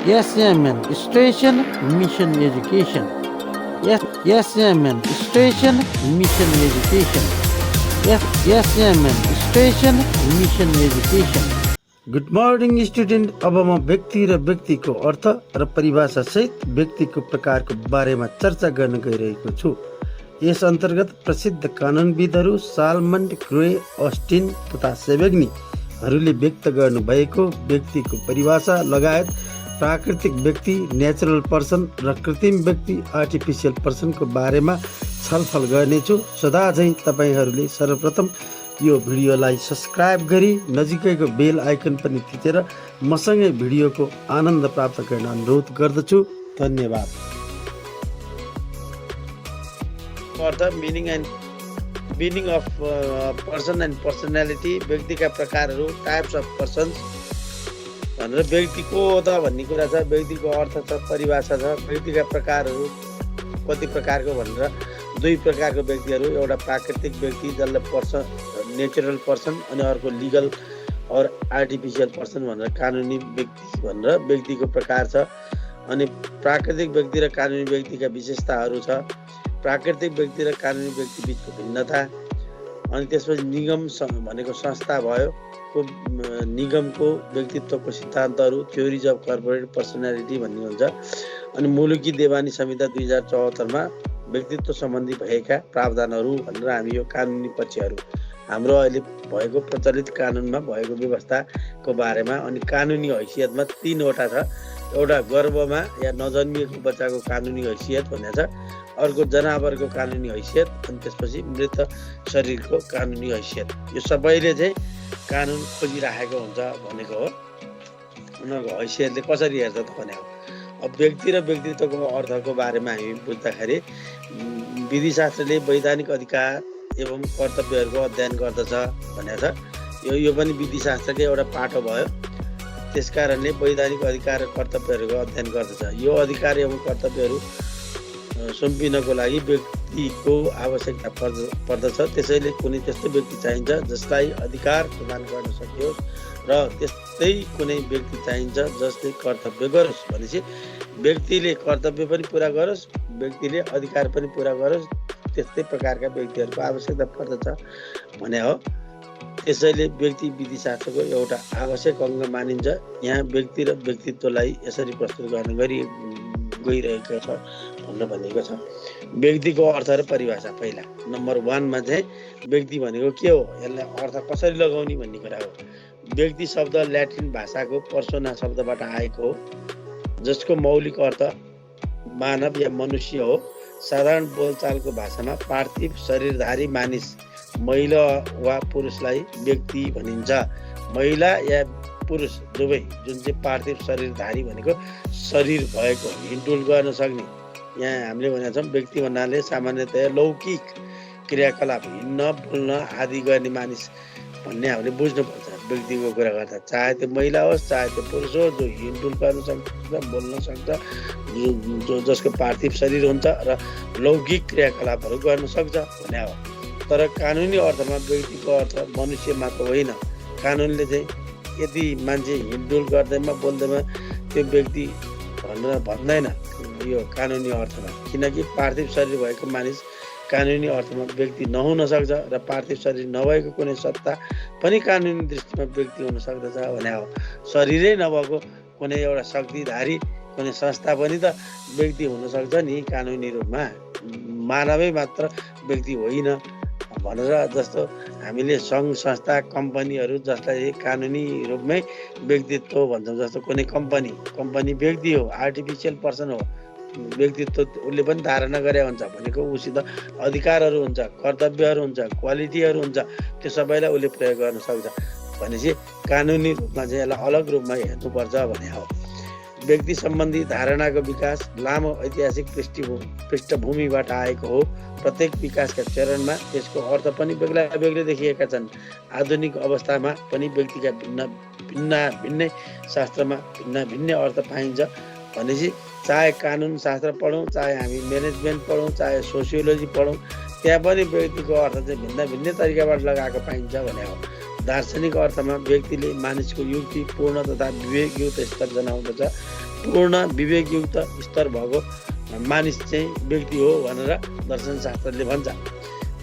SMN Station Mission Education. SMN Station Mission Education. SMN Station Mission Education. Good morning student. अब म व्यक्ति र व्यक्तिको अर्थ र परिभाषा सहित व्यक्तिको प्रकारको बारेमा चर्चा गर्न गइरहेको छु। यस अन्तर्गत प्रसिद्ध कानुनविदहरू साल्मन, क्रोए, अस्टिन तथा सेवेग्नीहरूले व्यक्त गर्नुभएको व्यक्तिको परिभाषा लगायत प्राकृतिक व्यक्ति, नेचुरल पर्सन र कृत्रिम व्यक्ति, आर्टिफिसियल पर्सनको बारेमा छलफल गर्नेछु। सदा झैँ तपाईहरूले सर्वप्रथम यो भिडियोलाई सब्स्क्राइब गरी नजिकैको बेल आइकन पनि थिचेर मसँगै भिडियोको आनन्द प्राप्त गर्न अनुरोध गर्दछु। धन्यवाद। अर्थ meaning of person and personality, व्यक्तिका प्रकारहरू, टाइप्स अफ पर्सन्स भनेर व्यक्ति को हो त भन्ने कुरा छ, व्यक्तिको अर्थ छ, परिभाषा छ। व्यक्तिका प्रकारहरू कति प्रकारको भनेर दुई प्रकारको व्यक्तिहरू, एउटा प्राकृतिक व्यक्ति जसलाई नेचुरल पर्सन अनि अर्को लिगल और आर्टिफिसियल पर्सन भनेर कानुनी व्यक्ति भनेर व्यक्तिको प्रकार छ। अनि प्राकृतिक व्यक्ति र कानुनी व्यक्तिका विशेषताहरू छ, प्राकृतिक व्यक्ति र कानुनी व्यक्ति बिचको भिन्नता। अनि त्यसपछि निगम भनेको संस्था भयो, निगमको व्यक्तित्वको सिद्धान्तहरू, थ्योरिज अफ कर्पोरेट पर्सनालिटी भन्ने हुन्छ। अनि मुलुकी देवानी संहिता 2074मा व्यक्तित्व सम्बन्धी भएका प्रावधानहरू भनेर हामी यो कानुनी पक्षहरू हाम्रो अहिले भएको प्रचलित कानुनमा भएको व्यवस्थाको बारेमा। अनि कानुनी हैसियतमा तीनवटा छ। एउटा गर्भमा या नजन्मिएको बच्चाको कानुनी हैसियत भन्ने छ, अर्को जनावरको कानुनी हैसियत, अनि त्यसपछि मृत शरीरको कानुनी हैसियत। यो सबैले चाहिँ कानुन खोजिराखेको हुन्छ भनेको हो। उनीहरूको हैसियतले कसरी हेर्छ त भने हो। अब व्यक्ति र व्यक्तित्वको अर्थको बारेमा हामी बुझ्दाखेरि विधिशास्त्रले वैधानिक अधिकार एवं कर्तव्यहरूको अध्ययन गर्दछ भनेको छ। यो पनि विधिशास्त्रकै एउटा पाटो भयो। त्यसकारणले वैधानिक अधिकार र कर्तव्यहरूको अध्ययन गर्दछ। यो अधिकार एवं कर्तव्यहरू सुम्पिनको लागि व्यक्तिको आवश्यकता पर्दछ। त्यसैले कुनै त्यस्तो व्यक्ति चाहिन्छ जसलाई अधिकार प्रदान गर्न सकियोस् र त्यस्तै कुनै व्यक्ति चाहिन्छ जसले कर्तव्य गरोस्। भनेपछि व्यक्तिले कर्तव्य पनि पुरा गरोस्, व्यक्तिले अधिकार पनि पुरा गरोस्, त्यस्तै प्रकारका व्यक्तिहरूको आवश्यकता पर्दछ भने हो। त्यसैले व्यक्ति विधिशास्त्रको एउटा आवश्यक अङ्ग मानिन्छ। यहाँ व्यक्ति र व्यक्तित्वलाई यसरी प्रस्तुत गर्न गइरहेको छ भनेको छ। व्यक्तिको अर्थ र परिभाषा। पहिला नम्बर 1मा चाहिँ व्यक्ति भनेको के हो, यसलाई अर्थ कसरी लगाउने भन्ने कुरा हो। व्यक्ति शब्द ल्याटिन भाषाको पर्सोना शब्दबाट आएको हो, जसको मौलिक अर्थ मानव या मनुष्य हो। साधारण बोलचालको भाषामा पार्थिव शरीरधारी मानिस, महिला वा पुरुषलाई व्यक्ति भनिन्छ। महिला या पुरुष दुवै जुन चाहिँ पार्थिव शरीरधारी भनेको शरीर भएको, हिँडडुल गर्न सक्ने। यहाँ हामीले भनेका छौँ व्यक्ति भन्नाले सामान्यतया लौकिक क्रियाकलाप, हिँड्न बोल्न आदि गर्ने मानिस भन्ने हामीले बुझ्नुपर्छ व्यक्तिको कुरा गर्दा। चाहे त्यो महिला होस् चाहे त्यो पुरुष होस्, जो हिँडडुल गर्न सक्छ, बोल्न सक्छ, जसको पार्थिव शरीर हुन्छ र लौकिक क्रियाकलापहरू गर्न सक्छ भने हो। तर कानुनी अर्थमा व्यक्तिको अर्थ मनुष्य मात्र होइन। कानुनले चाहिँ यदि मान्छे हिँडडुल गर्दैमा बोल्दैमा त्यो व्यक्ति भनेर भन्दैन यो कानुनी अर्थमा, किनकि पार्थिव शरीर भएको मानिस कानुनी अर्थमा व्यक्ति नहुन सक्छ र पार्थिव शरीर नभएको कुनै सत्ता पनि कानुनी दृष्टिमा व्यक्ति हुन सक्दछ भने हो। शरीरै नभएको कुनै एउटा शक्तिधारी कुनै संस्था पनि त व्यक्ति हुन सक्छ नि कानुनी रूपमा, मानवै मात्र व्यक्ति होइन भनेर। जस्तो हामीले सङ्घ संस्था कम्पनीहरू जसलाई कानुनी रूपमै व्यक्तित्व भन्छौँ, जस्तो कुनै कम्पनी व्यक्ति हो, आर्टिफिसियल पर्सन हो। व्यक्तित्व उसले पनि धारणा गरे हुन्छ भनेको उसित अधिकारहरू हुन्छ, कर्तव्यहरू हुन्छ, क्वालिटीहरू हुन्छ, त्यो सबैलाई उसले प्रयोग गर्न सक्छ भनेपछि कानुनी रूपमा चाहिँ यसलाई अलग रूपमा हेर्नुपर्छ भने हो। व्यक्ति सम्बन्धी धारणाको विकास लामो ऐतिहासिक पृष्ठभूमिबाट आएको हो। प्रत्येक विकासका चरणमा त्यसको अर्थ पनि बेग्लै देखिएका छन्। आधुनिक अवस्थामा पनि व्यक्तिका भिन्नै शास्त्रमा भिन्न अर्थ पाइन्छ भनेपछि चाहे कानुन शास्त्र पढौँ, चाहे हामी म्यानेजमेन्ट पढौँ, चाहे सोसियोलोजी पढौँ, त्यहाँ पनि व्यक्तिको अर्थ चाहिँ भिन्नै तरिकाबाट लगाएको पाइन्छ भने हो। दार्शनिक अर्थमा व्यक्तिले मानिसको युक्ति पूर्ण तथा विवेकयुक्त स्तर जनाउँदछ। पूर्ण विवेकयुक्त स्तर भएको मानिस चाहिँ व्यक्ति हो भनेर दर्शनशास्त्रले भन्छ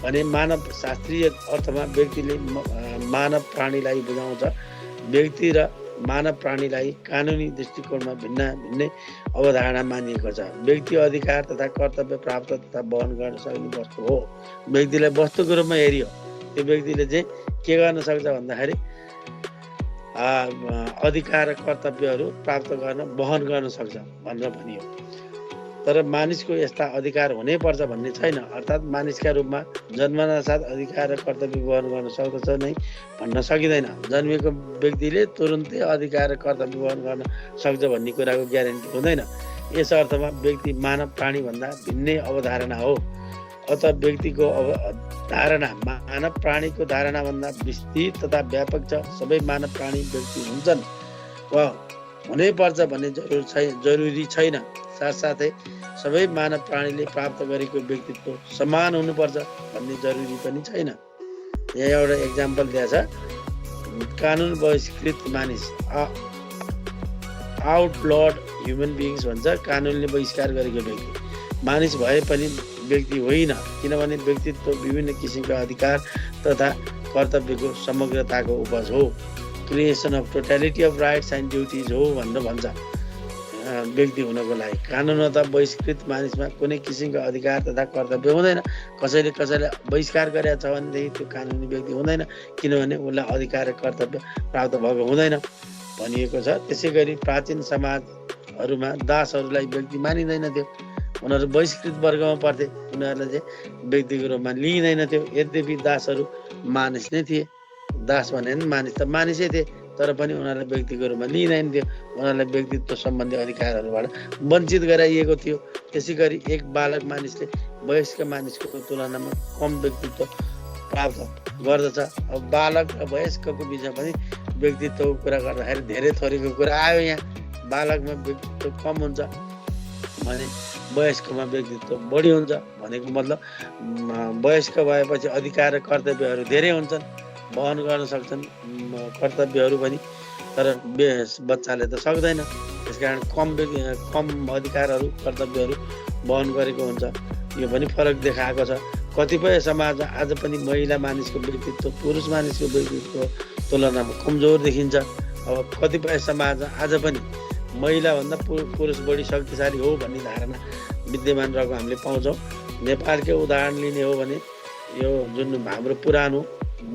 भने मानव शास्त्रीय अर्थमा व्यक्तिले मानव प्राणीलाई बुझाउँछ। व्यक्ति र मानव प्राणीलाई कानुनी दृष्टिकोणमा भिन्नै अवधारणा मानिएको छ। व्यक्ति अधिकार तथा कर्तव्य प्राप्त तथा वहन गर्न सक्ने वस्तु हो। व्यक्तिलाई वस्तुको रूपमा हेरियो त्यो व्यक्तिले चाहिँ के गर्न सक्छ भन्दाखेरि अधिकार र कर्तव्यहरू प्राप्त गर्न वहन गर्न सक्छ भनेर भनियो। तर मानिसको यस्ता अधिकार हुनैपर्छ भन्ने छैन। अर्थात् मानिसका रूपमा जन्मना साथ अधिकार र कर्तव्य वहन गर्न सक्दछ नै भन्न सकिँदैन। जन्मेको व्यक्तिले तुरुन्तै अधिकार र कर्तव्य वहन गर्न सक्छ भन्ने कुराको ग्यारेन्टी हुँदैन। यस अर्थमा व्यक्ति मानव प्राणीभन्दा भिन्नै अवधारणा हो। अत व्यक्तिको धारणा मानव प्राणीको धारणाभन्दा विस्तृत तथा व्यापक छ। सबै मानव प्राणी व्यक्ति हुन्छन् वा हुनैपर्छ भन्ने जरुरी छैन। साथसाथै सबै मानव प्राणीले प्राप्त गरेको व्यक्तित्व समान हुनुपर्छ भन्ने जरुरी पनि छैन। यहाँ एउटा एक्जाम्पल दिएको छ। कानुन बहिष्कृत मानिस आउटलॉड ह्युमन बिइङ्स भन्छ। कानुनले बहिष्कार गरेको व्यक्ति मानिस भए पनि व्यक्ति होइन, किनभने व्यक्तित्व विभिन्न किसिमका अधिकार तथा कर्तव्यको समग्रताको उपज हो। Creation of totality of rights and duties हो भनेर भन्छ। व्यक्ति हुनको लागि कानुनत बहिष्कृत मानिसमा कुनै किसिमका अधिकार तथा कर्तव्य हुँदैन। कसैले बहिष्कार गरेका छ भनेदेखि त्यो कानुनी व्यक्ति हुँदैन, किनभने उसलाई अधिकार र कर्तव्य प्राप्त भएको हुँदैन भनिएको छ। त्यसै गरी प्राचीन समाजहरूमा दासहरूलाई व्यक्ति मानिँदैन थियो। उनीहरू बहिष्कृत वर्गमा पर्थे। उनीहरूलाई चाहिँ व्यक्तिको रूपमा लिइँदैन थियो। यद्यपि दासहरू मानिस नै थिए। दास भने मानिस त मानिसै थिए, तर पनि उनीहरूलाई व्यक्तिको रूपमा लिइँदैन थियो। उनीहरूलाई व्यक्तित्व सम्बन्धी अधिकारहरूबाट वञ्चित गराइएको थियो। त्यसै गरी एक बालक मानिसले वयस्क मानिसको तुलनामा कम व्यक्तित्व प्राप्त गर्दछ। अब बालक र वयस्कको बिचमा पनि व्यक्तित्वको कुरा गर्दाखेरि धेरै थरीको कुरा आयो। यहाँ बालकमा व्यक्तित्व कम हुन्छ भने वयस्कमा व्यक्तित्व बढी हुन्छ भनेको मतलब वयस्क भएपछि अधिकार र कर्तव्यहरू धेरै हुन्छन्, वहन गर्न सक्छन् कर्तव्यहरू पनि, तर बच्चाले त सक्दैन। त्यसकारण कम अधिकारहरू कर्तव्यहरू वहन गरेको हुन्छ। यो पनि फरक देखाएको छ। कतिपय समाज आज पनि महिला मानिसको व्यक्तित्व पुरुष मानिसको व्यक्तित्व तुलनामा कमजोर देखिन्छ। अब कतिपय समाज आज पनि महिलाभन्दा पुरुष बढी शक्तिशाली हो भन्ने धारणा विद्यमान रहेको हामीले पाउँछौँ। नेपालकै उदाहरण लिने हो भने यो जुन हाम्रो पुरानो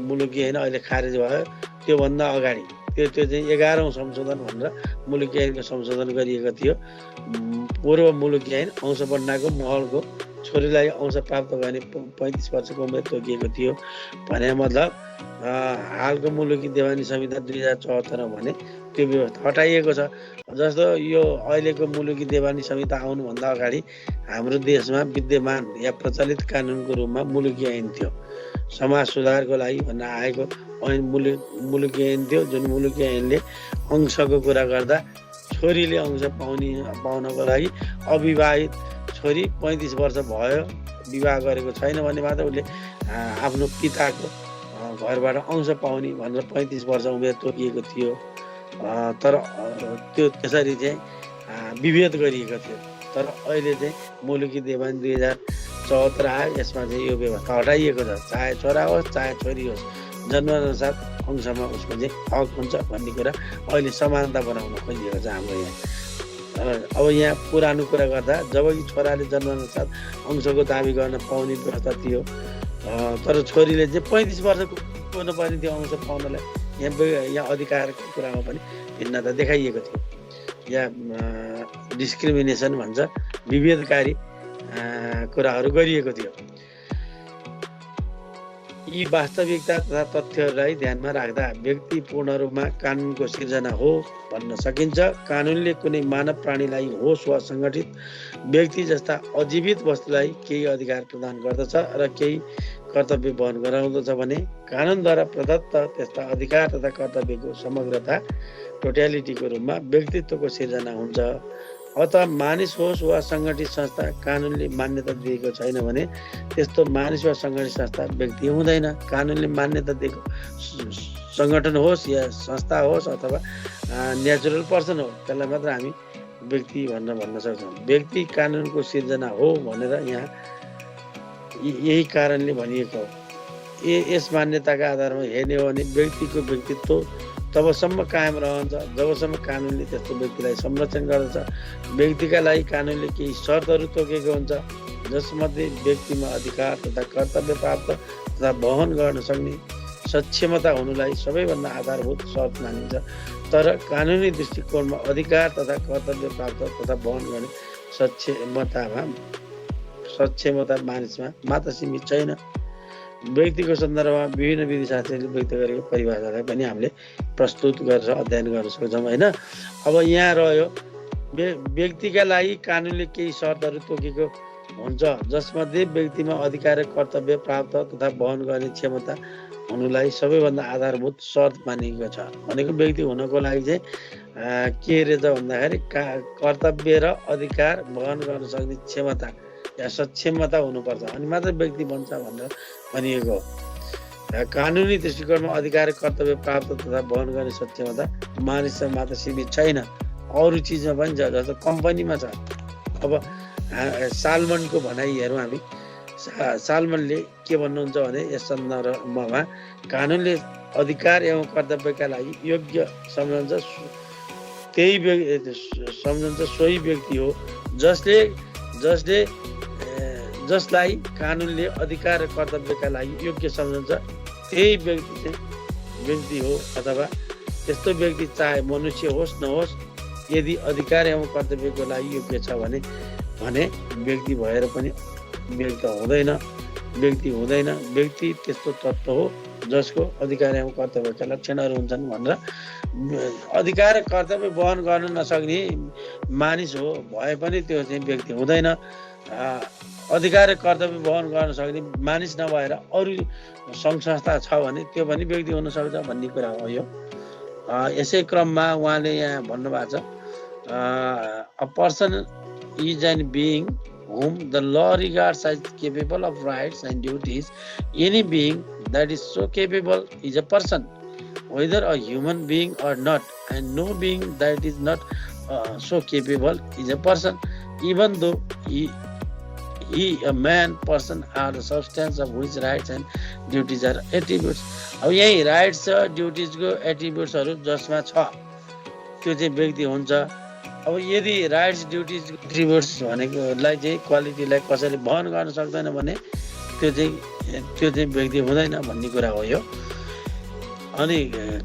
मुलुकी ऐन अहिले खारेज भयो, त्योभन्दा अगाडि त्यो चाहिँ 11औं संशोधन भनेर मुलुकी ऐनको संशोधन गरिएको थियो। पूर्व मुलुकी ऐन अंश बन्नाको महलको छोरीलाई अंश प्राप्त गर्ने 35 वर्षको उमेर तोकिएको थियो भने मतलब हालको मुलुकी देवानी संहिता 2074 भने त्यो व्यवस्था हटाइएको छ। जस्तो यो अहिलेको मुलुकी देवानी संहिता आउनुभन्दा अगाडि हाम्रो देशमा विद्यमान या प्रचलित कानुनको रूपमा मुलुकी ऐन थियो। समाज सुधारको लागि भनेर आएको ऐन मुलुकी ऐन थियो, जुन मुलुकी ऐनले अंशको कुरा गर्दा छोरीले अंश पाउनको लागि अविवाहित छोरी 35 वर्ष भयो, विवाह गरेको छैन भने मात्र उसले आफ्नो पिताको घरबाट अंश पाउने भनेर 35 वर्ष उमेर तोकिएको थियो। तर त्यो त्यसरी चाहिँ विभेद गरिएको थियो। तर अहिले चाहिँ मुलुकी देवानी 2074 आयो। यसमा चाहिँ यो व्यवस्था हटाइएको छ। चाहे छोरा होस् चाहे छोरी होस्, जन्मअनुसार अंशमा उसको चाहिँ हक हुन्छ भन्ने कुरा अहिले समानता बनाउन खोजिएको छ हाम्रो यहाँ। अब यहाँ पुरानो कुरा गर्दा जब कि छोराले जन्मअनुसार अंशको दाबी गर्न पाउने व्यवस्था थियो, तर छोरीले चाहिँ 35 वर्षको हुनुपर्ने थियो अंश पाउनलाई। यहाँ अधिकारको कुरामा पनि भिन्नता देखाइएको थियो। यहाँ डिस्क्रिमिनेसन भन्छ, विभेदकारी कुराहरू गरिएको थियो। यी वास्तविकता तथा तथ्यहरूलाई ध्यानमा राख्दा व्यक्ति पूर्ण रूपमा कानुनको सिर्जना हो भन्न सकिन्छ। कानुनले कुनै मानव प्राणीलाई होस् वा सङ्गठित व्यक्ति जस्ता अजीवित वस्तुलाई केही अधिकार प्रदान गर्दछ र केही कर्तव्य वहन गराउँदछ भने कानुनद्वारा प्रदत्त त्यस्ता अधिकार तथा कर्तव्यको समग्रता टोटालिटीको रूपमा व्यक्तित्वको सिर्जना हुन्छ। अत मानिस होस् वा सङ्गठित संस्था कानुनले मान्यता दिएको छैन भने त्यस्तो मानिस वा सङ्गठित संस्था व्यक्ति हुँदैन। कानुनले मान्यता दिएको सङ्गठन होस् या संस्था होस् अथवा नेचुरल पर्सन हो, त्यसलाई मात्र हामी व्यक्ति भनेर भन्न सक्छौँ। व्यक्ति कानुनको सिर्जना हो भनेर यहाँ यही कारणले भनिएको हो। यस मान्यताका आधारमा हेर्ने हो भने व्यक्तिको व्यक्तित्व तबसम्म कायम रहन्छ जबसम्म कानुनले त्यस्तो व्यक्तिलाई संरक्षण गर्दछ। व्यक्तिका लागि कानुनले केही शर्तहरू तोकेको हुन्छ जसमध्ये व्यक्तिमा अधिकार तथा कर्तव्य प्राप्त तथा वहन गर्न सक्ने सक्षमता हुनुलाई सबैभन्दा आधारभूत शर्त मानिन्छ। तर कानुनी दृष्टिकोणमा अधिकार तथा कर्तव्य प्राप्त तथा वहन गर्ने सक्षमता मानिसमा मात्र सीमित छैन। व्यक्तिको सन्दर्भमा विभिन्न विधिशास्त्रीले व्यक्त गरेको परिभाषालाई पनि हामीले प्रस्तुत गरेर अध्ययन गर्न सक्छौँ होइन। अब यहाँ रह्यो व्यक्तिका लागि कानुनले केही शर्तहरू तोकेको हुन्छ जसमध्ये व्यक्तिमा अधिकार कर्तव्य प्राप्त तथा वहन गर्ने क्षमता हुनुलाई सबैभन्दा आधारभूत शर्त मानिएको छ। भनेको व्यक्ति हुनको लागि चाहिँ के रहेछ भन्दाखेरि कर्तव्य र अधिकार वहन गर्न सक्ने क्षमता या सक्षमता हुनुपर्छ अनि मात्र व्यक्ति बन्छ भनेर भनिएको हो। कानुनी दृष्टिकोणमा अधिकार कर्तव्य प्राप्त तथा वहन गर्ने सक्षमता मानिसमा मात्र सीमित छैन, अरू चिजमा पनि छ। जस्तो कम्पनीमा छ। अब सालमनको भनाइ हेरौँ हामी। सालमनले के भन्नुहुन्छ भने यस सन्दर्भमा कानुनले अधिकार एवं कर्तव्यका लागि योग्य सम्झन्छ सोही व्यक्ति हो जसलाई कानुनले अधिकार र कर्तव्यका लागि योग्य सम्झन्छ त्यही व्यक्ति हो अथवा त्यस्तो व्यक्ति चाहे मनुष्य होस् नहोस् यदि अधिकार एवं कर्तव्यको लागि योग्य छ भने व्यक्ति भएर पनि व्यक्ति हुँदैन। व्यक्ति त्यस्तो तत्त्व हो जसको अधिकार एवं कर्तव्यका लक्षणहरू हुन्छन् भनेर अधिकार र कर्तव्य वहन गर्न नसक्ने मानिस हो भए पनि त्यो चाहिँ व्यक्ति हुँदैन। अधिकार र कर्तव्य वहन गर्न सक्ने मानिस नभएर अरू सङ्घ संस्था छ भने त्यो पनि व्यक्ति हुन सक्छ भन्ने कुरा हो यो। यसै क्रममा उहाँले यहाँ भन्नुभएको छ a person is an being whom the law regards as capable of rights and duties. Any being that is so capable is a person, whether a human being or not, and no being that is not so capable is a person, even though he a man, person are the substance of which rights and duties are attributes. अब यही rights र ड्युटिजको एट्रिब्युट्सहरू जसमा छ त्यो चाहिँ व्यक्ति हुन्छ। अब यदि राइट्स ड्युटिज एट्रिब्युट्स भनेकोलाई चाहिँ क्वालिटीलाई कसैले वहन गर्न सक्दैन भने त्यो चाहिँ व्यक्ति हुँदैन भन्ने कुरा हो यो। अनि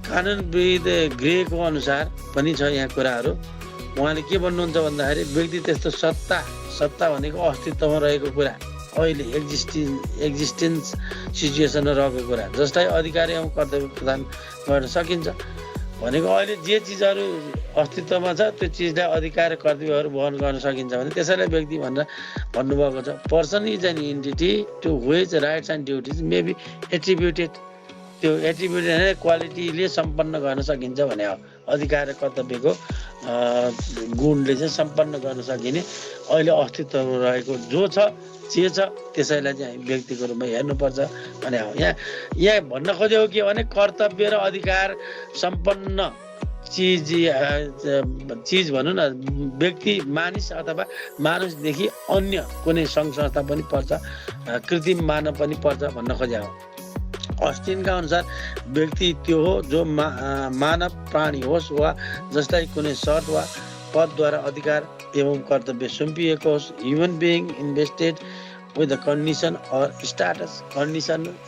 कानुनविद ग्रेको अनुसार पनि छ यहाँ कुराहरू। उहाँले के भन्नुहुन्छ भन्दाखेरि व्यक्ति त्यस्तो सत्ता भनेको अस्तित्वमा रहेको कुरा, अहिले एक्जिस्टेन्स सिचुएसनमा रहेको कुरा जसलाई अधिकार एवं कर्तव्य प्रदान गर्न सकिन्छ भनेको अहिले जे चिजहरू अस्तित्वमा छ त्यो चिजलाई अधिकार र कर्तव्यहरू वहन गर्न सकिन्छ भने त्यसैलाई व्यक्ति भनेर भन्नुभएको छ। Person is an entity to which rights and duties may be attributed. त्यो एट्रिब्युटेड क्वालिटीले सम्पन्न गर्न सकिन्छ भने हो। अधिकार र कर्तव्यको गुणले चाहिँ सम्पन्न गर्न सकिने अहिले अस्तित्वमा रहेको जो छ जे छ त्यसैलाई चाहिँ हामी व्यक्तिको रूपमा हेर्नुपर्छ भने हो। यहाँ भन्न खोजेको के भने कर्तव्य र अधिकार सम्पन्न चिज भनौँ न व्यक्ति मानिस अथवा मानिसदेखि अन्य कुनै सङ्घ संस्था पनि पर्छ, कृत्रिम मानव पनि पर्छ भन्न खोजेको हो। अस्टिनका अनुसार व्यक्ति त्यो हो जो मानव प्राणी होस् वा जसलाई कुनै शर्त वा पदद्वारा अधिकार एवं कर्तव्य सुम्पिएको होस्। Human being invested with the condition or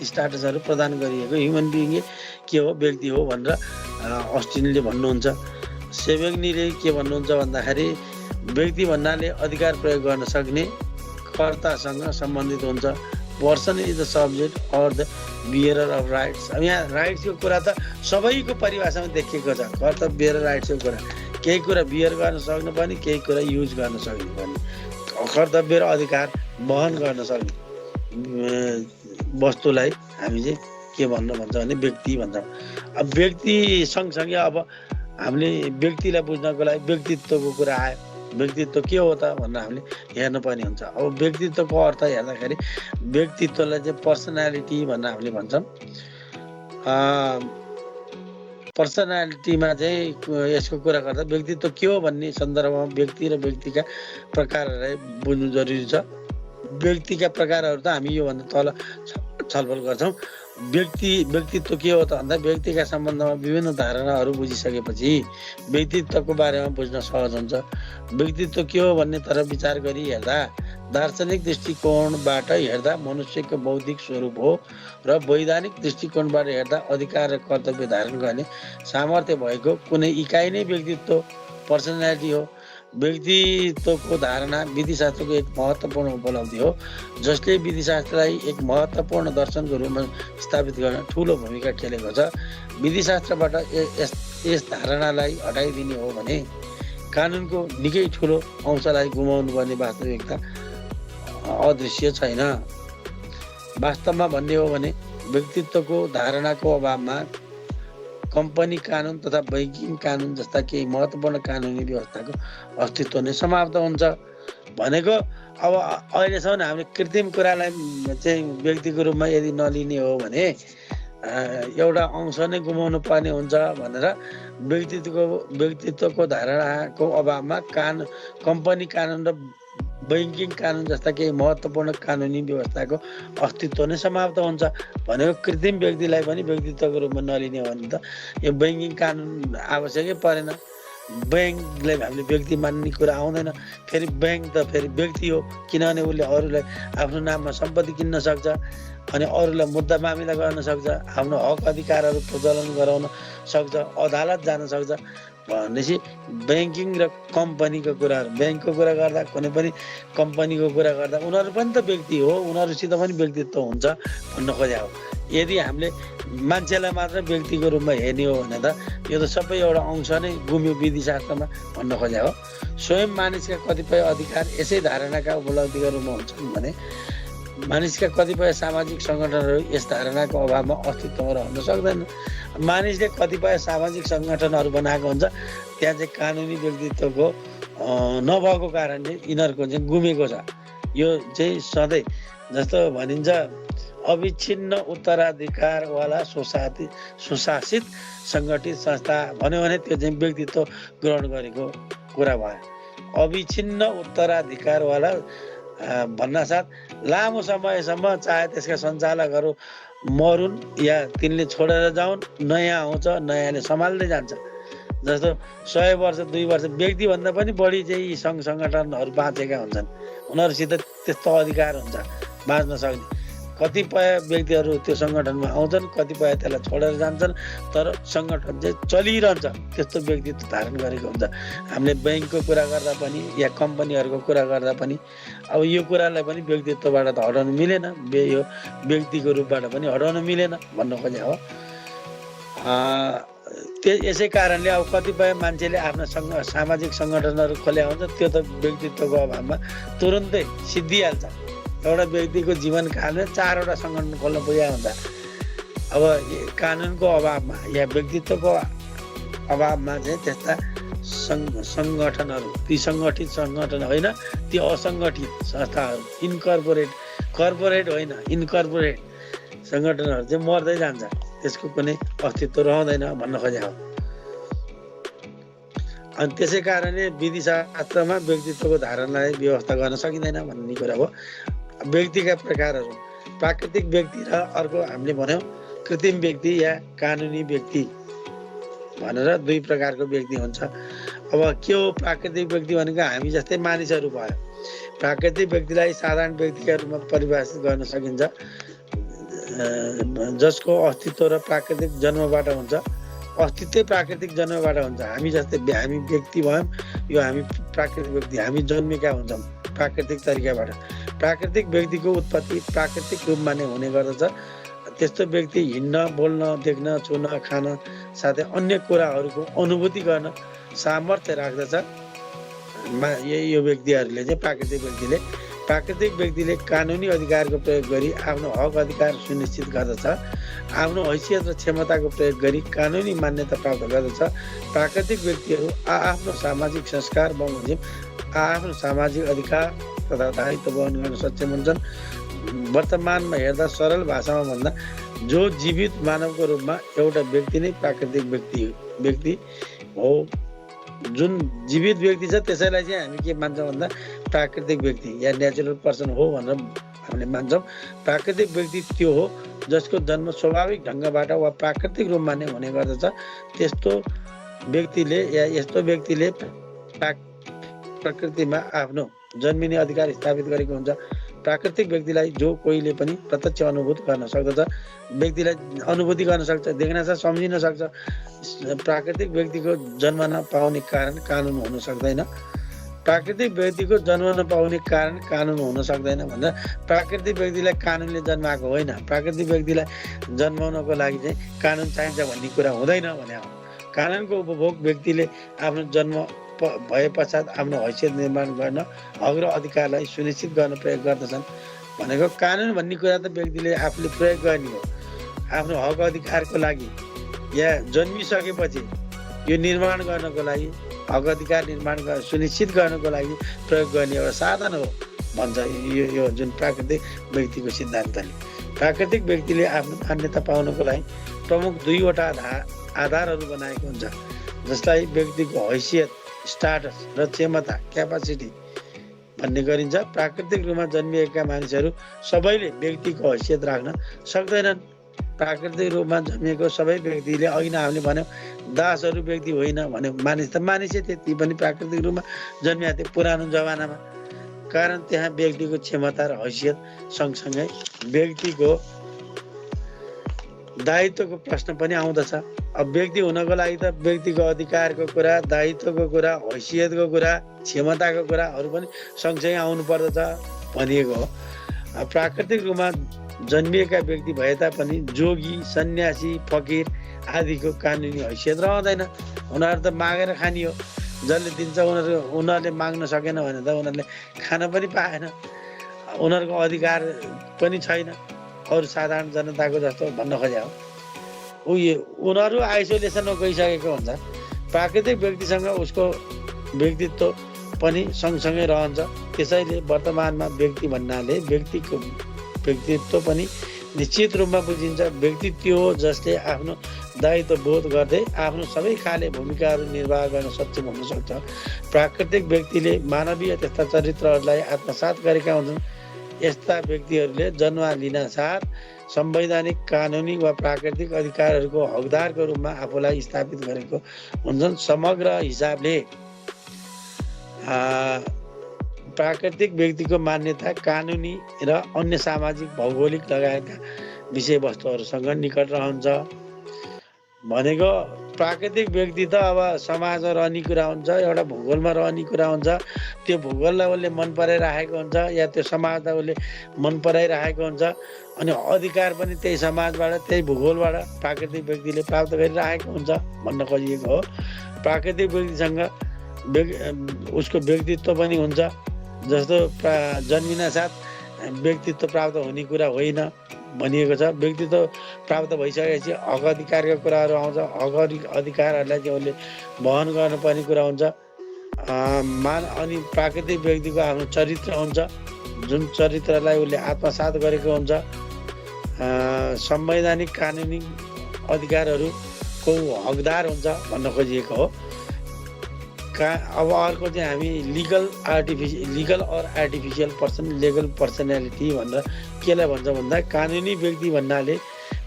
स्टाटसहरू प्रदान गरिएको ह्युमन बिइङ के हो व्यक्ति हो भनेर अस्टिनले भन्नुहुन्छ। सेभेग्नीले के भन्नुहुन्छ भन्दाखेरि व्यक्ति भन्नाले अधिकार प्रयोग गर्न सक्ने कर्तासँग सम्बन्धित हुन्छ। Person is the subject or the bearer of rights. अब यहाँ राइट्सको कुरा त सबैको परिभाषामा देखिएको छ। कर्तव्य र राइट्सको कुरा केही कुरा बियर गर्न सक्नु पर्ने, केही कुरा युज गर्न सक्नु पर्ने, कर्तव्य र अधिकार वहन गर्न सक्ने वस्तुलाई हामी चाहिँ के भन्छ भने व्यक्ति भन्छौँ। अब व्यक्ति सँगसँगै अब हामीले व्यक्तिलाई बुझ्नको लागि व्यक्तित्वको कुरा आयो। व्यक्तित्व के हो त भनेर हामीले हेर्नुपर्ने हुन्छ। अब व्यक्तित्वको अर्थ हेर्दाखेरि व्यक्तित्वलाई चाहिँ पर्सनालिटी भनेर हामीले भन्छौँ। पर्सनालिटीमा चाहिँ यसको कुरा गर्दा व्यक्तित्व के हो भन्ने सन्दर्भमा व्यक्ति र व्यक्तिका प्रकारहरूलाई बुझ्नु जरुरी छ। व्यक्तिका प्रकारहरू त हामी योभन्दा तल छलफल गर्छौँ। व्यक्तित्व के हो त भन्दा व्यक्तिका सम्बन्धमा विभिन्न धारणाहरू बुझिसकेपछि व्यक्तित्वको बारेमा बुझ्न सहज हुन्छ। व्यक्तित्व के हो भन्ने तरफ विचार गरी हेर्दा दार्शनिक दृष्टिकोणबाट हेर्दा मनुष्यको बौद्धिक स्वरूप हो र वैधानिक दृष्टिकोणबाट हेर्दा अधिकार र कर्तव्य धारण गर्ने सामर्थ्य भएको कुनै इकाइ नै व्यक्तित्व पर्सनालिटी हो। व्यक्तित्वको धारणा विधिशास्त्रको एक महत्त्वपूर्ण उपलब्धि हो जसले विधिशास्त्रलाई एक महत्त्वपूर्ण दर्शनको रूपमा स्थापित गर्न ठूलो भूमिका खेलेको छ। विधिशास्त्रबाट यस धारणालाई हटाइदिने हो भने कानुनको निकै ठूलो अंशलाई गुमाउनु पर्ने वास्तविकता अदृश्य छैन। वास्तवमा भन्ने हो भने व्यक्तित्वको धारणाको अभावमा कम्पनी कानुन तथा बैंकिङ कानुन जस्ता केही महत्त्वपूर्ण कानुनी व्यवस्थाको अस्तित्व नै समाप्त हुन्छ। भनेको अब अहिलेसम्म हामीले कृत्रिम कुरालाई चाहिँ व्यक्तिको रूपमा यदि नलिने हो भने एउटा अंश नै गुमाउनु पर्ने हुन्छ भनेर व्यक्तित्वको धारणाको अभावमा कम्पनी कानुन र बैंकिङ कानुन जस्ता केही महत्त्वपूर्ण कानुनी व्यवस्थाको अस्तित्व नै समाप्त हुन्छ। भनेको कृत्रिम व्यक्तिलाई पनि व्यक्तित्वको रूपमा नलिने हो भने त यो बैंकिङ कानुन आवश्यकै परेन। बैंकलाई हामीले व्यक्ति मान्ने कुरा आउँदैन। फेरि बैंक त फेरि व्यक्ति हो, किनभने उसले अरूलाई आफ्नो नाममा सम्पत्ति किन्न सक्छ अनि अरूलाई मुद्दा मामिला गर्न सक्छ, आफ्नो हक अधिकारहरू प्रचलन गराउन सक्छ, अदालत जान सक्छ। भनेपछि बैंकिङ र कम्पनीको कुराहरू, बैंकको कुरा गर्दा कुनै पनि कम्पनीको कुरा गर्दा उनीहरू पनि त व्यक्ति हो, उनीहरूसित पनि व्यक्तित्व हुन्छ भन्न खोजेको हो। यदि हामीले मान्छेलाई मात्र व्यक्तिको रूपमा हेर्ने हो भने त यो त सबै एउटा अंश नै गुम्यो विधिशास्त्रमा भन्न खोजेको हो। स्वयं मानिसका कतिपय अधिकार यसै धारणाका उपलब्धिका रूपमा हुन्छन् भने मानिसका कतिपय सामाजिक सङ्गठनहरू यस धारणाको अभावमा अस्तित्वमा रहन सक्दैन। मानिसले कतिपय सामाजिक सङ्गठनहरू बनाएको हुन्छ, त्यहाँ चाहिँ कानुनी व्यक्तित्वको नभएको कारणले यिनीहरूको चाहिँ गुमेको छ। यो चाहिँ सधैँ जस्तो भनिन्छ अविच्छिन्न उत्तराधिकारवाला सुशासित सङ्गठित संस्था भन्यो भने त्यो चाहिँ व्यक्तित्व ग्रहण गरेको कुरा भयो। अविच्छिन्न उत्तराधिकारवाला भन्नासाथ लामो समयसम्म चाहे त्यसका सञ्चालकहरू मरुन् या तिनले छोडेर जाउन्, नयाँ आउँछ, नयाँले सम्हाल्दै जान्छ। जस्तो 100 वर्ष 2 वर्ष व्यक्तिभन्दा पनि बढी चाहिँ यी सङ्घ सङ्गठनहरू बाँचेका हुन्छन्। उनीहरूसित त्यस्तो अधिकार हुन्छ बाँच्न सक्ने। कतिपय व्यक्तिहरू त्यो सङ्गठनमा आउँछन्, कतिपय त्यसलाई छोडेर जान्छन्, तर सङ्गठन चाहिँ चलिरहन्छ। त्यस्तो व्यक्तित्व धारण गरेको हुन्छ। हामीले बैंकको कुरा गर्दा पनि या कम्पनीहरूको कुरा गर्दा पनि अब यो कुरालाई पनि व्यक्तित्वबाट त हटाउनु मिलेन, यो व्यक्तिको रूपबाट पनि हटाउनु मिलेन भन्न खोजेको हो। यसै कारणले अब कतिपय मान्छेले आफ्ना सामाजिक सङ्गठनहरू खोल्या हुन्छ, त्यो त व्यक्तित्वको अभावमा तुरुन्तै सिद्धिहाल्छ। एउटा व्यक्तिको जीवनकालमा 4वटा सङ्गठन खोल्न पुगेको हुन्छ। अब कानुनको अभावमा या व्यक्तित्वको अभावमा चाहिँ त्यस्ता सङ्गठनहरू, ती सङ्गठित सङ्गठन होइन, ती असङ्गठित संस्थाहरू, कर्पोरेट होइन, इनकर्पोरेट सङ्गठनहरू चाहिँ मर्दै जान्छ। त्यसको कुनै अस्तित्व रहँदैन भन्न खोजेको हो। अनि त्यसै कारणले विधिशास्त्रमा व्यक्तित्वको धारणालाई व्यवस्था गर्न सकिँदैन भन्ने कुरा हो। व्यक्तिका प्रकारहरू प्राकृतिक व्यक्ति र अर्को हामीले भन्यौँ कृत्रिम व्यक्ति या कानुनी व्यक्ति भनेर 2 प्रकारको व्यक्ति हुन्छ। अब के हो प्राकृतिक व्यक्ति भनेको? हामी जस्तै मानिसहरू भयो। प्राकृतिक व्यक्तिलाई साधारण व्यक्तिका रूपमा परिभाषित गर्न सकिन्छ, जसको अस्तित्व र प्राकृतिक जन्मबाट हुन्छ। अस्तित्वै प्राकृतिक जन्मबाट हुन्छ। हामी जस्तै हामी व्यक्ति भयौँ, यो हामी प्राकृतिक व्यक्ति, हामी जन्मेका हुन्छौँ प्राकृतिक तरिकाबाट। प्राकृतिक व्यक्तिको उत्पत्ति प्राकृतिक रूपमा नै हुने गर्दछ। त्यस्तो व्यक्ति हिँड्न, बोल्न, देख्न, छुन, खान साथै अन्य कुराहरूको अनुभूति गर्न सामर्थ्य राख्दछ। यो व्यक्तिहरूले चाहिँ प्राकृतिक व्यक्तिले कानुनी अधिकारको प्रयोग गरी आफ्नो हक अधिकार सुनिश्चित गर्दछ। आफ्नो हैसियत र क्षमताको प्रयोग गरी कानुनी मान्यता प्राप्त गर्दछ। प्राकृतिक व्यक्तिहरू आफ्नो सामाजिक संस्कार बमोजिम आफ्नो सामाजिक अधिकार तथा दायित्व वहन गर्न सक्षम हुन्छन्। वर्तमानमा हेर्दा सरल भाषामा भन्दा जो जीवित मानवको रूपमा एउटा व्यक्ति नै प्राकृतिक व्यक्ति हो। जुन जीवित व्यक्ति छ त्यसैलाई चाहिँ हामी के मान्छौँ भन्दा प्राकृतिक व्यक्ति या नेचुरल पर्सन हो भनेर हामीले मान्छौँ। प्राकृतिक व्यक्ति त्यो हो जसको जन्म स्वाभाविक ढङ्गबाट वा प्राकृतिक रूपमा नै हुने गर्दछ। त्यस्तो व्यक्तिले या यस्तो व्यक्तिले प्रकृतिमा आफ्नो जन्मिने अधिकार स्थापित गरेको हुन्छ। प्राकृतिक व्यक्तिलाई जो कोहीले पनि प्रत्यक्ष अनुभूत गर्न सक्दछ, व्यक्तिलाई अनुभूति गर्न सक्छ, देख्न सक्छ, सम्झिन सक्छ। प्राकृतिक व्यक्तिको जन्म नपाउने कारण कानुन हुन सक्दैन। प्राकृतिक व्यक्तिको जन्म नपाउने कारण कानुन हुन सक्दैन भन्दा प्राकृतिक व्यक्तिलाई कानुनले जन्माएको होइन। प्राकृतिक व्यक्तिलाई जन्माउनको लागि चाहिँ कानुन चाहिन्छ भन्ने कुरा हुँदैन भने हो। कानुनको उपभोग व्यक्तिले आफ्नो जन्म भए पश्चात आफ्नो हैसियत निर्माण गर्न हक र अधिकारलाई सुनिश्चित गर्न प्रयोग गर्दछन्। भनेको कानुन भन्ने कुरा त व्यक्तिले आफूले प्रयोग गर्ने हो। आफ्नो हक अधिकारको लागि या जन्मिसकेपछि यो निर्माण गर्नको लागि, हक अधिकार निर्माण सुनिश्चित गर्नको लागि प्रयोग गर्ने एउटा साधन हो भन्छ यो जुन प्राकृतिक व्यक्तिको सिद्धान्तले। प्राकृतिक व्यक्तिले आफ्नो मान्यता पाउनको लागि प्रमुख दुईवटा आधारहरू बनाएको हुन्छ, जसलाई व्यक्तिको हैसियत, स्टाटस र क्षमता, क्यापासिटी भन्ने गरिन्छ। प्राकृतिक रूपमा जन्मिएका मानिसहरू सबैले व्यक्तिको हैसियत राख्न सक्दैनन्। प्राकृतिक रूपमा जन्मिएको सबै व्यक्तिले अघि नै हामीले भन्यौँ दासहरू व्यक्ति होइन भन्यो। मानिस त मानिसै थिए, ती पनि प्राकृतिक रूपमा जन्मिएको थिए पुरानो जमानामा। कारण त्यहाँ व्यक्तिको क्षमता र हैसियत सँगसँगै व्यक्तिको दायित्वको प्रश्न पनि आउँदछ। अब व्यक्ति हुनको लागि त व्यक्तिको अधिकारको कुरा, दायित्वको कुरा, हैसियतको कुरा, क्षमताको कुराहरू पनि सँगसँगै आउनु पर्दछ भनिएको हो। प्राकृतिक रूपमा जन्मिएका व्यक्ति भए तापनि जोगी, सन्यासी, फकिर आदिको कानुनी हैसियत रहँदैन। उनीहरू त मागेर खाने हो। जसले दिन्छ उनीहरूले माग्न सकेन भने त उनीहरूले खान पनि पाएन। उनीहरूको अधिकार पनि छैन अरू साधारण जनताको जस्तो भन्न खोजे हो। उनीहरू आइसोलेसनमा गइसकेको हुन्छ। प्राकृतिक व्यक्तिसँग उसको व्यक्तित्व पनि सँगसँगै रहन्छ। त्यसैले वर्तमानमा व्यक्ति भन्नाले व्यक्तिको व्यक्तित्व पनि निश्चित रूपमा बुझिन्छ। व्यक्ति त्यो हो जसले आफ्नो दायित्व बोध गर्दै आफ्नो सबै खाले भूमिकाहरू निर्वाह गर्न सक्षम हुन सक्छ। प्राकृतिक व्यक्तिले मानवीय त्यस्ता चरित्रहरूलाई आत्मसात गरेका हुन्छन्। यस्ता व्यक्तिहरूले जन्म लिन साथ संवैधानिक, कानुनी वा प्राकृतिक अधिकारहरूको हकदारको रूपमा आफूलाई स्थापित गरेको हुन्छन्। समग्र हिसाबले प्राकृतिक व्यक्तिको मान्यता कानुनी र अन्य सामाजिक, भौगोलिक लगायतका विषयवस्तुहरूसँग निकट रहन्छ। भनेको प्राकृतिक व्यक्ति त अब समाजमा रहने कुरा हुन्छ, एउटा भूगोलमा रहने कुरा हुन्छ। त्यो भूगोललाई उसले मन पराइराखेको हुन्छ या त्यो समाजलाई उसले मन पराइराखेको हुन्छ। अनि अधिकार पनि त्यही समाजबाट, त्यही भूगोलबाट प्राकृतिक व्यक्तिले प्राप्त गरिराखेको हुन्छ भन्न खोजिएको हो। प्राकृतिक व्यक्तिसँग उसको व्यक्तित्व पनि हुन्छ। जस्तो जन्मिन साथ व्यक्तित्व प्राप्त हुने कुरा होइन भनिएको छ। व्यक्तित्व प्राप्त भइसकेपछि हक अधिकारका कुराहरू आउँछ। हक अधिकारहरूलाई चाहिँ उसले वहन गर्नुपर्ने कुरा हुन्छ। अनि प्राकृतिक व्यक्तिको आफ्नो चरित्र हुन्छ, जुन चरित्रलाई उसले आत्मसात गरेको हुन्छ। संवैधानिक, कानुनी अधिकारहरूको हकदार हुन्छ भन्न खोजिएको हो। अब अर्को चाहिँ हामी लिगल और आर्टिफिसियल पर्सन, लिगल पर्सनालिटी भनेर केलाई भन्छ भन्दा कानुनी व्यक्ति भन्नाले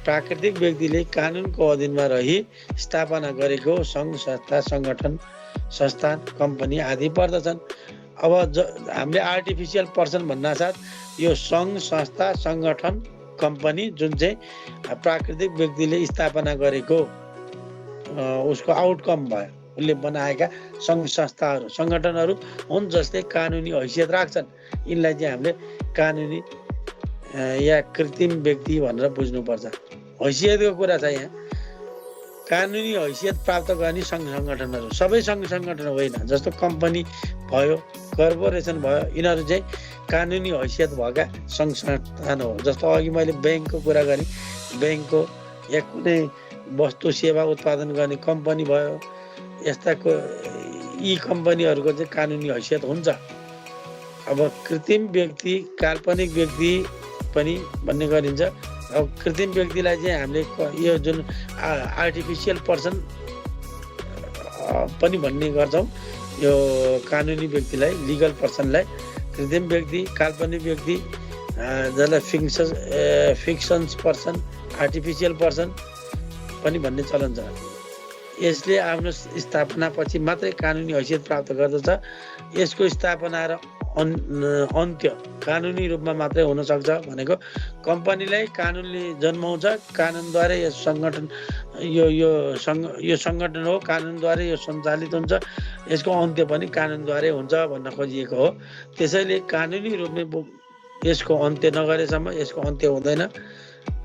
प्राकृतिक व्यक्तिले कानुनको अधीनमा रही स्थापना गरेको सङ्घ, संस्था, सङ्गठन, संस्थान, कम्पनी आदि पर्दछन्। अब हामीले आर्टिफिसियल पर्सन भन्नासाथ यो सङ्घ, संस्था, सङ्गठन, कम्पनी जुन चाहिँ प्राकृतिक व्यक्तिले स्थापना गरेको उसको आउटकम भयो। उसले बनाएका सङ्घ संस्थाहरू, सङ्गठनहरू हुन् जसले कानुनी हैसियत राख्छन्। यिनलाई चाहिँ हामीले कानुनी या कृत्रिम व्यक्ति भनेर बुझ्नुपर्छ। हैसियतको कुरा छ यहाँ। कानुनी हैसियत प्राप्त गर्ने सङ्घ सङ्गठनहरू, सबै सङ्घ सङ्गठन होइन। जस्तो कम्पनी भयो, कर्पोरेसन भयो, यिनीहरू चाहिँ कानुनी हैसियत भएका सङ्घ संस्थान हो। जस्तो अघि मैले ब्याङ्कको कुरा गरेँ, ब्याङ्कको या कुनै वस्तु सेवा उत्पादन गर्ने कम्पनी भयो, यस्ता यी कम्पनीहरूको चाहिँ कानुनी हैसियत हुन्छ। अब कृत्रिम व्यक्ति, काल्पनिक व्यक्ति पनि भन्ने गरिन्छ। अब कृत्रिम व्यक्तिलाई चाहिँ हामीले यो जुन आर्टिफिसियल पर्सन पनि भन्ने गर्छौँ, यो कानुनी व्यक्तिलाई, लिगल पर्सनलाई कृत्रिम व्यक्ति, काल्पनिक व्यक्ति, जसलाई फिक्सन्स पर्सन, आर्टिफिसियल पर्सन पनि भन्ने चलन छ। यसले आफ्नो स्थापनापछि मात्रै कानुनी हैसियत प्राप्त गर्दछ। यसको स्थापना र अन्त्य कानुनी रूपमा मात्रै हुन सक्छ। भनेको कम्पनीलाई कानुनले जन्माउँछ, कानुनद्वारा यस सङ्गठन यो सङ्गठन हो, कानुनद्वारा यो सञ्चालित हुन्छ, यसको अन्त्य पनि कानुनद्वारै हुन्छ भन्न खोजिएको हो। त्यसैले कानुनी रूपमा यसको अन्त्य नगरेसम्म यसको अन्त्य हुँदैन।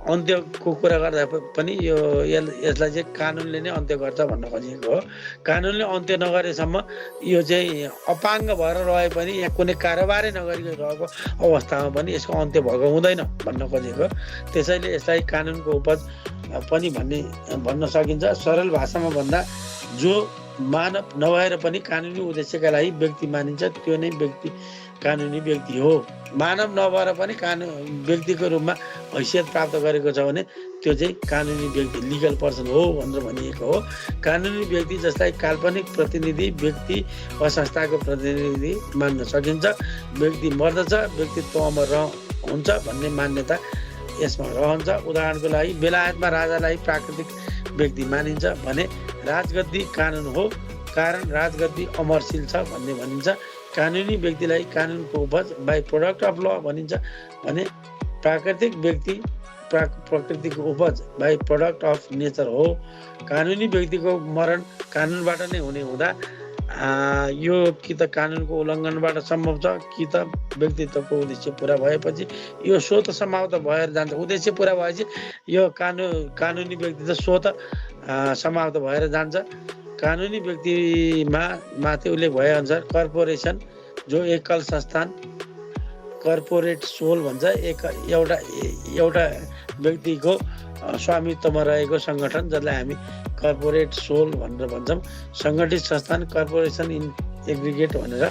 अन्त्यको कुरा गर्दा पनि यसलाई चाहिँ कानुनले नै अन्त्य गर्छ भन्न खोजिएको हो। कानुनले अन्त्य नगरेसम्म यो चाहिँ अपाङ्ग भएर रहे पनि, यहाँ कुनै कारोबारै नगरिरहेको अवस्थामा पनि यसको अन्त्य भएको हुँदैन भन्न खोजेको। त्यसैले यसलाई कानुनको उपज पनि भन्न सकिन्छ। सरल भाषामा भन्दा जो मानव नभएर पनि कानुनी उद्देश्यका लागि व्यक्ति मानिन्छ, त्यो नै कानुनी व्यक्ति हो। मानव नभएर पनि व्यक्तिको रूपमा हैसियत प्राप्त गरेको छ भने त्यो चाहिँ कानुनी व्यक्ति, लिगल पर्सन हो भनेर भनिएको हो। कानुनी व्यक्ति जसलाई काल्पनिक प्रतिनिधि व्यक्ति वा संस्थाको प्रतिनिधि मान्न सकिन्छ। व्यक्ति मर्दछ, व्यक्तित्व अमर हुन्छ भन्ने मान्यता यसमा रहन्छ। उदाहरणको लागि बेलायतमा राजालाई प्राकृतिक व्यक्ति मानिन्छ भने राजगद्दी कानुन हो, कारण राजगद्दी अमरशील छ भन्ने भनिन्छ। कानुनी व्यक्तिलाई कानुनको उपज बाई प्रोडक्ट अफ ल भनिन्छ भने प्राकृतिक व्यक्ति प्रकृतिको उपज बाई प्रोडक्ट अफ नेचर हो। कानुनी व्यक्तिको मरण कानुनबाट नै हुने हुँदा यो कि त कानुनको उल्लङ्घनबाट सम्भव छ, कि त व्यक्तित्वको उद्देश्य पुरा भएपछि यो स्वत समाप्त भएर जान्छ। उद्देश्य पुरा भएपछि यो कानुनी व्यक्ति त स्वत समाप्त भएर जान्छ। कानुनी व्यक्तिमा माथि उल्लेख भएअनुसार कर्पोरेसन जो एकल संस्थान, कर्पोरेट सोल भन्छ, एउटा व्यक्तिको स्वामित्वमा रहेको सङ्गठन जसलाई हामी कर्पोरेट सोल भनेर भन्छौँ। सङ्गठित संस्थान कर्पोरेसन इन एग्रिगेट भनेर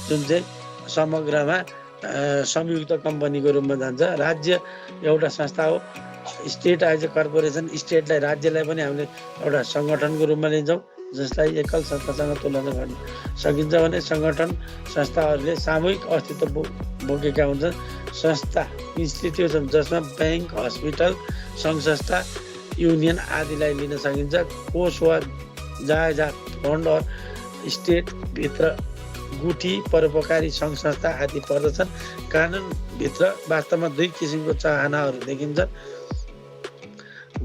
जुन चाहिँ समग्रमा संयुक्त कम्पनीको रूपमा जान्छ। राज्य एउटा संस्था हो। स्टेट एज ए कर्पोरेसन, स्टेटलाई, राज्यलाई पनि हामीले एउटा सङ्गठनको रूपमा लिन्छौँ जसलाई एकल संस्थासँग तुलना गर्न सकिन्छ भने सङ्गठन संस्थाहरूले सामूहिक अस्तित्व बोकेका हुन्छन्। संस्था इन्स्टिट्युसन जसमा ब्याङ्क, हस्पिटल, सङ्घ संस्था, युनियन आदिलाई लिन सकिन्छ। कोष वा जायजात, फन्ड वा स्टेटभित्र गुठी, परोपकारी सङ्घ संस्था आदि पर्दछन्। कानुनभित्र वास्तवमा दुई किसिमको चाहनाहरू देखिन्छ,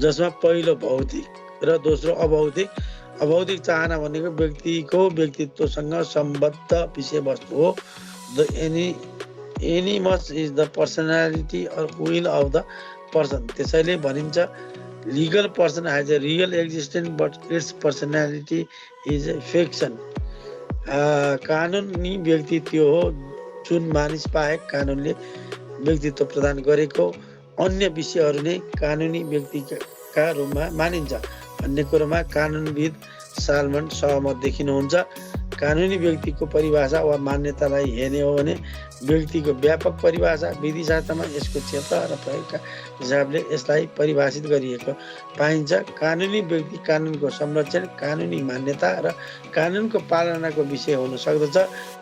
जसमा पहिलो भौतिक र दोस्रो अभौतिक। अभौतिक चाहना भनेको व्यक्तिको व्यक्तित्वसँग सम्बद्ध विषयवस्तु हो। The animus is the personality or will of the person. त्यसैले भनिन्छ legal person has a real existence but its personality is a fiction. कानुनी व्यक्ति त्यो हो जुन मानिस बाहेक कानुनले व्यक्तित्व प्रदान गरेको अन्य विषयहरू नै कानुनी व्यक्तिका रूपमा मानिन्छ भन्ने कुरोमा कानुनविद सालमन सहमत देखिनुहुन्छ। कानुनी व्यक्तिको परिभाषा वा मान्यतालाई हेर्ने हो भने व्यक्तिको व्यापक परिभाषा विधिशास्त्रमा यसको क्षेत्र र प्रयोगका हिसाबले यसलाई परिभाषित गरिएको पाइन्छ। कानुनी व्यक्ति कानुनको संरक्षण, कानुनी मान्यता र कानुनको पालनाको विषय हुन सक्दछ।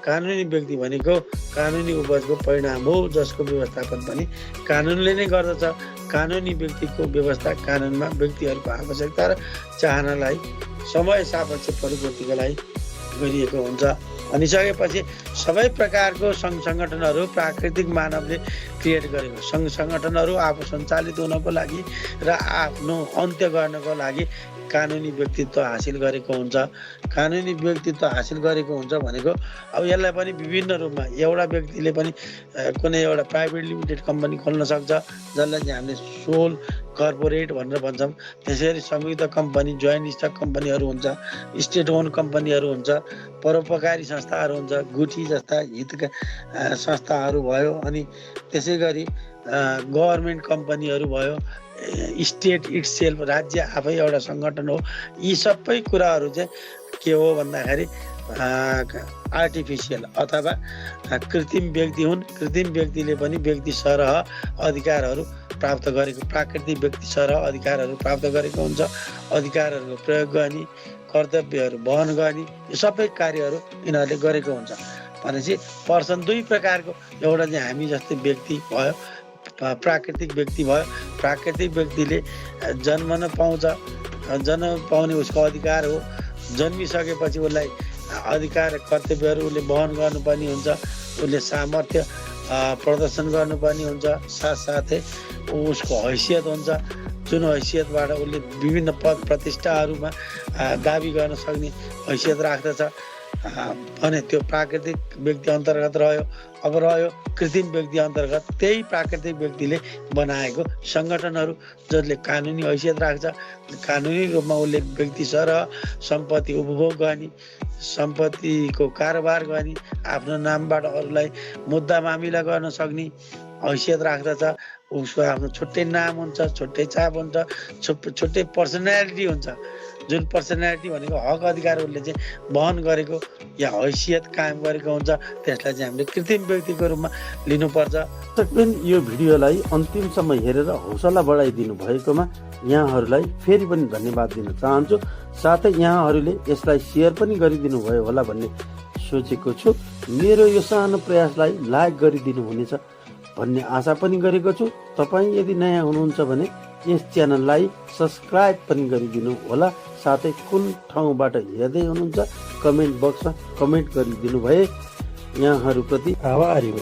कानुनी व्यक्ति भनेको कानुनी उपजको परिणाम हो जसको व्यवस्थापन पनि कानुनले नै गर्दछ। कानुनी व्यक्तिको व्यवस्था कानुनमा व्यक्तिहरूको आवश्यकता र चाहनालाई समय सापेक्ष परिपूर्तिका लागि गरिएको हुन्छ। भनिसकेपछि सबै प्रकारको सङ्घ सङ्गठनहरू प्राकृतिक मानवले क्रिएट गरेको सङ्घ सङ्गठनहरू आफू सञ्चालित हुनको लागि र आफ्नो अन्त्य गर्नको लागि कानुनी व्यक्तित्व हासिल गरेको हुन्छ। कानुनी व्यक्तित्व हासिल गरेको हुन्छ भनेको अब यसलाई पनि विभिन्न रूपमा एउटा व्यक्तिले पनि कुनै एउटा प्राइभेट लिमिटेड कम्पनी खोल्न सक्छ जसलाई चाहिँ हामीले सोल कर्पोरेट भनेर भन्छौँ। त्यसरी संयुक्त कम्पनी, जोइन्ट स्टक कम्पनीहरू हुन्छ, स्टेट ओन कम्पनीहरू हुन्छ, परोपकारी संस्थाहरू हुन्छ, गुठी जस्ता हितका संस्थाहरू भयो। अनि त्यसै गरी गभर्मेन्ट कम्पनीहरू भयो, स्टेट इट्सेल्फ, राज्य आफै एउटा सङ्गठन हो। यी सबै कुराहरू चाहिँ के हो भन्दाखेरि आर्टिफिसियल अथवा कृत्रिम व्यक्ति हुन्। कृत्रिम व्यक्तिले पनि व्यक्ति सरह अधिकारहरू प्राप्त गरेको, प्राकृतिक व्यक्ति सरह अधिकारहरू प्राप्त गरेको हुन्छ। अधिकारहरूको प्रयोग गर्ने, कर्तव्यहरू वहन गर्ने, यो सबै कार्यहरू यिनीहरूले गरेको हुन्छ। भनेपछि पर्सन दुई प्रकारको, एउटा चाहिँ हामी जस्तै व्यक्ति भयो, प्राकृतिक व्यक्ति भयो। प्राकृतिक व्यक्तिले जन्मन पाउँछ, जन्म पाउने उसको अधिकार हो। जन्मिसकेपछि उसलाई अधिकार कर्तव्यहरू उसले वहन गर्नुपर्ने हुन्छ, उसले सामर्थ्य प्रदर्शन गर्नुपर्ने हुन्छ। साथसाथै उसको हैसियत हुन्छ, जुन हैसियतबाट उसले विभिन्न पद प्रतिष्ठाहरूमा दाबी गर्न सक्ने हैसियत राख्दछ भने त्यो प्राकृतिक व्यक्ति अन्तर्गत रह्यो। अब रह्यो कृत्रिम व्यक्ति अन्तर्गत त्यही प्राकृतिक व्यक्तिले बनाएको सङ्गठनहरू जसले कानुनी हैसियत राख्छ। कानुनी रूपमा उसले व्यक्ति सरह सम्पत्ति उपभोग गर्ने, सम्पत्तिको कारोबार गर्ने, आफ्नो नामबाट अरूलाई मुद्दा मामिला गर्न सक्ने हैसियत राख्दछ। उसको आफ्नो छुट्टै नाम हुन्छ, छुट्टै छाप हुन्छ, छुट्टै पर्सनालिटी हुन्छ। जुन पर्सनालिटी भनेको हक अधिकार उसले चाहिँ वहन गरेको या हैसियत कायम गरेको हुन्छ, त्यसलाई चाहिँ हामीले कृत्रिम व्यक्तिको रूपमा लिनुपर्छ। यो भिडियोलाई अन्तिमसम्म हेरेर हौसला बढाइदिनु भएकोमा यहाँहरूलाई फेरि पनि धन्यवाद दिन चाहन्छु। साथै यहाँहरूले यसलाई सेयर पनि गरिदिनु भयो होला भन्ने सोचेको छु। मेरो यो सानो प्रयासलाई लाइक गरिदिनु हुनेछ भन्ने आशा पनि गरेको छु। तपाईँ यदि नयाँ हुनुहुन्छ भने यस च्यानललाई सब्सक्राइब पनि गरिदिनु होला। साथै कुन ठाउँबाट हेर्दै हुनुहुन्छ कमेन्ट बक्समा कमेन्ट गरिदिनु भए यहाँहरूप्रति आभारी।